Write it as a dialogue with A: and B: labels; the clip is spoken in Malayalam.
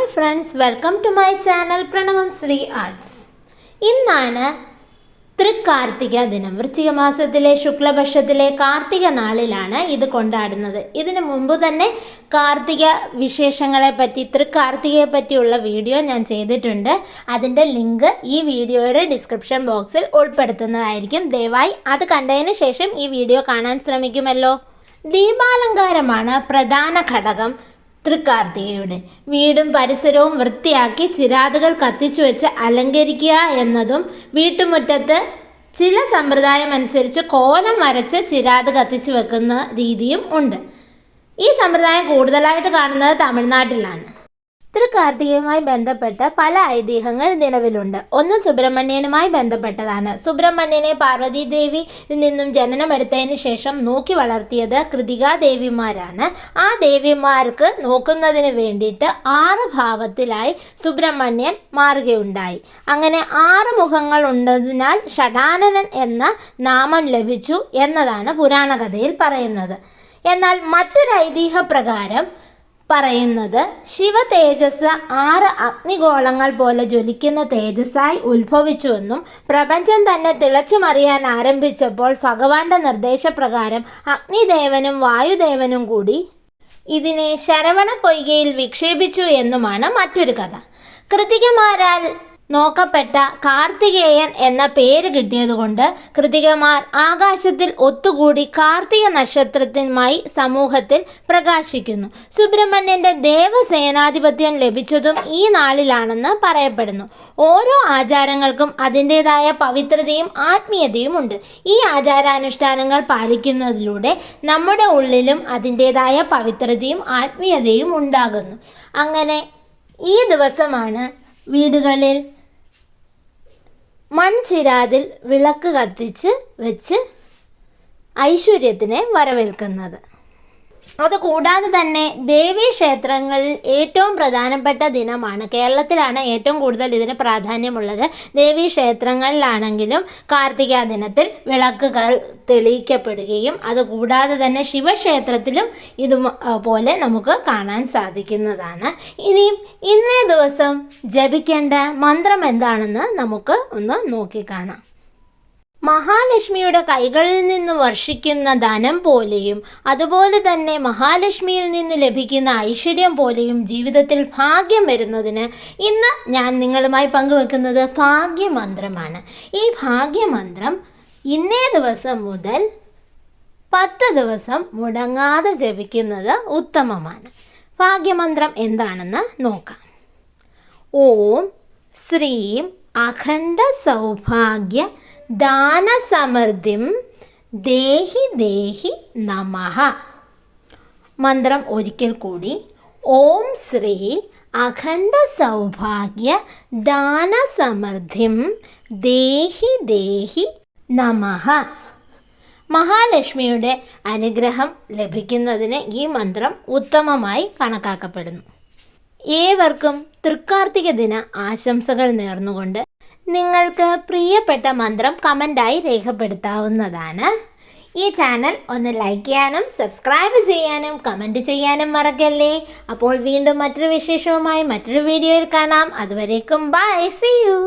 A: Hi friends, welcome to my channel Pranavam Sree arts. ഇന്നാണ് തൃക്കാർത്തിക ദിനം. വൃശ്ചിക മാസത്തിലെ ശുക്ലപക്ഷത്തിലെ കാർത്തിക നാളിലാണ് ഇത് കൊണ്ടാടുന്നത്. ഇതിനു മുമ്പ് തന്നെ കാർത്തിക വിശേഷങ്ങളെ പറ്റി, തൃക്കാർത്തികയെ പറ്റിയുള്ള വീഡിയോ ഞാൻ ചെയ്തിട്ടുണ്ട്. അതിൻ്റെ ലിങ്ക് ഈ വീഡിയോയുടെ ഡിസ്ക്രിപ്ഷൻ ബോക്സിൽ ഉൾപ്പെടുത്തുന്നതായിരിക്കും. ദയവായി അത് കണ്ടതിന് ശേഷം ഈ വീഡിയോ കാണാൻ ശ്രമിക്കുമല്ലോ. ദീപാലങ്കാരമാണ് പ്രധാന ഘടകം തൃക്കാർത്തികയുടെ. വീടും പരിസരവും വൃത്തിയാക്കി ചിരാതുകൾ കത്തിച്ചു വെച്ച് അലങ്കരിക്കുക എന്നതും, വീട്ടുമുറ്റത്ത് ചില സമ്പ്രദായം അനുസരിച്ച് കോലം വരച്ച് ചിരാത് കത്തിച്ചു വെക്കുന്ന രീതിയും ഉണ്ട്. ഈ സമ്പ്രദായം കൂടുതലായിട്ട് കാണുന്നത് തമിഴ്നാട്ടിലാണ്. തൃക്കാർത്തികയുമായി ബന്ധപ്പെട്ട പല ഐതിഹ്യങ്ങൾ നിലവിലുണ്ട്. ഒന്ന് സുബ്രഹ്മണ്യനുമായി ബന്ധപ്പെട്ടതാണ്. സുബ്രഹ്മണ്യനെ പാർവതീദേവിയിൽ നിന്നും ജനനമെടുത്തതിന് ശേഷം നോക്കി വളർത്തിയത് കൃതികാദേവിമാരാണ്. ആ ദേവിമാർക്ക് നോക്കുന്നതിന് വേണ്ടിയിട്ട് 6 ഭാവത്തിലായി സുബ്രഹ്മണ്യൻ മാറുകയുണ്ടായി. അങ്ങനെ 6 മുഖങ്ങൾ ഉള്ളതിനാൽ ഷഡാനനൻ എന്ന നാമം ലഭിച്ചു എന്നതാണ് പുരാണകഥയിൽ പറയുന്നത്. എന്നാൽ മറ്റൊരു ഐതിഹ്യപ്രകാരം പറയുന്നത് ശിവ തേജസ് 6 അഗ്നിഗോളങ്ങൾ പോലെ ജ്വലിക്കുന്ന തേജസ്സായി ഉത്ഭവിച്ചുവെന്നും, പ്രപഞ്ചം തന്നെ തിളച്ചുമറിയാൻ ആരംഭിച്ചപ്പോൾ ഭഗവാന്റെ നിർദ്ദേശപ്രകാരം അഗ്നിദേവനും വായുദേവനും കൂടി ഇതിനെ ശരവണ പൊയ്കയിൽ വിക്ഷേപിച്ചു എന്നുമാണ് മറ്റൊരു കഥ. കൃതികമാരാൽ നോക്കപ്പെട്ട കാർത്തികേയൻ എന്ന പേര് കിട്ടിയതുകൊണ്ട് കൃതികമാർ ആകാശത്തിൽ ഒത്തുകൂടി കാർത്തിക നക്ഷത്രത്തിനുമായി സമൂഹത്തിൽ പ്രകാശിക്കുന്നു. സുബ്രഹ്മണ്യന്റെ ദേവസേനാധിപത്യം ലഭിച്ചതും ഈ നാളിലാണെന്ന് പറയപ്പെടുന്നു. ഓരോ ആചാരങ്ങൾക്കും അതിൻ്റെതായ പവിത്രതയും ആത്മീയതയും ഉണ്ട്. ഈ ആചാരാനുഷ്ഠാനങ്ങൾ പാലിക്കുന്നതിലൂടെ നമ്മുടെ ഉള്ളിലും അതിൻ്റെതായ പവിത്രതയും ആത്മീയതയും ഉണ്ടാകുന്നു. അങ്ങനെ ഈ ദിവസമാണ് വീടുകളിൽ മൺചിരാതിൽ വിളക്ക് കത്തിച്ച് വെച്ച് ഐശ്വര്യത്തിനെ വരവേൽക്കുന്നത്. അതുകൂടാതെ തന്നെ ദേവീക്ഷേത്രങ്ങളിൽ ഏറ്റവും പ്രധാനപ്പെട്ട ദിനമാണ്. കേരളത്തിലാണ് ഏറ്റവും കൂടുതൽ ഇതിന് പ്രാധാന്യമുള്ളത്. ദേവീക്ഷേത്രങ്ങളിലാണെങ്കിലും കാർത്തിക ദിനത്തിൽ വിളക്കുകൾ തെളിയിക്കപ്പെടുകയും അതുകൂടാതെ തന്നെ ശിവക്ഷേത്രത്തിലും ഇതുപോലെ നമുക്ക് കാണാൻ സാധിക്കുന്നതാണ്. ഇനിയും ഇന്നേ ദിവസം ജപിക്കേണ്ട മന്ത്രം എന്താണെന്ന് നമുക്ക് ഒന്ന് നോക്കിക്കാണാം. മഹാലക്ഷ്മിയുടെ കൈകളിൽ നിന്ന് വർഷിക്കുന്ന ധനം പോലെയും അതുപോലെ തന്നെ മഹാലക്ഷ്മിയിൽ നിന്ന് ലഭിക്കുന്ന ഐശ്വര്യം പോലെയും ജീവിതത്തിൽ ഭാഗ്യം വരുന്നതിന് ഇന്ന് ഞാൻ നിങ്ങളുമായി പങ്കുവെക്കുന്നത് ഭാഗ്യമന്ത്രമാണ്. ഈ ഭാഗ്യമന്ത്രം ഇന്നേ ദിവസം മുതൽ 10 ദിവസം മുടങ്ങാതെ ജപിക്കുന്നത് ഉത്തമമാണ്. ഭാഗ്യമന്ത്രം എന്താണെന്ന് നോക്കാം. ഓം ശ്രീം അഖണ്ഡ സൗഭാഗ്യ ദാനസമൃദ്ധിം ദേഹി ദേഹി നമഃ. മന്ത്രം ഒരിക്കൽ കൂടി. ഓം ശ്രീ അഖണ്ഡ സൗഭാഗ്യ ദാനസമൃദ്ധിം ദേഹി ദേഹി നമഃ. മഹാലക്ഷ്മിയുടെ അനുഗ്രഹം ലഭിക്കുന്നതിന് ഈ മന്ത്രം ഉത്തമമായി കണക്കാക്കപ്പെടുന്നു. ഏവർക്കും തൃക്കാർത്തിക ദിന ആശംസകൾ നേർന്നുകൊണ്ട് നിങ്ങൾക്ക് പ്രിയപ്പെട്ട മന്ത്രം കമൻ്റായി രേഖപ്പെടുത്താവുന്നതാണ്. ഈ ചാനൽ ഒന്ന് ലൈക്ക് ചെയ്യാനും സബ്സ്ക്രൈബ് ചെയ്യാനും കമൻറ്റ് ചെയ്യാനും മറക്കല്ലേ. അപ്പോൾ വീണ്ടും മറ്റൊരു വിശേഷവുമായി മറ്റൊരു വീഡിയോയിൽ കാണാം. അതുവരേക്കും ബൈ, സീ യു.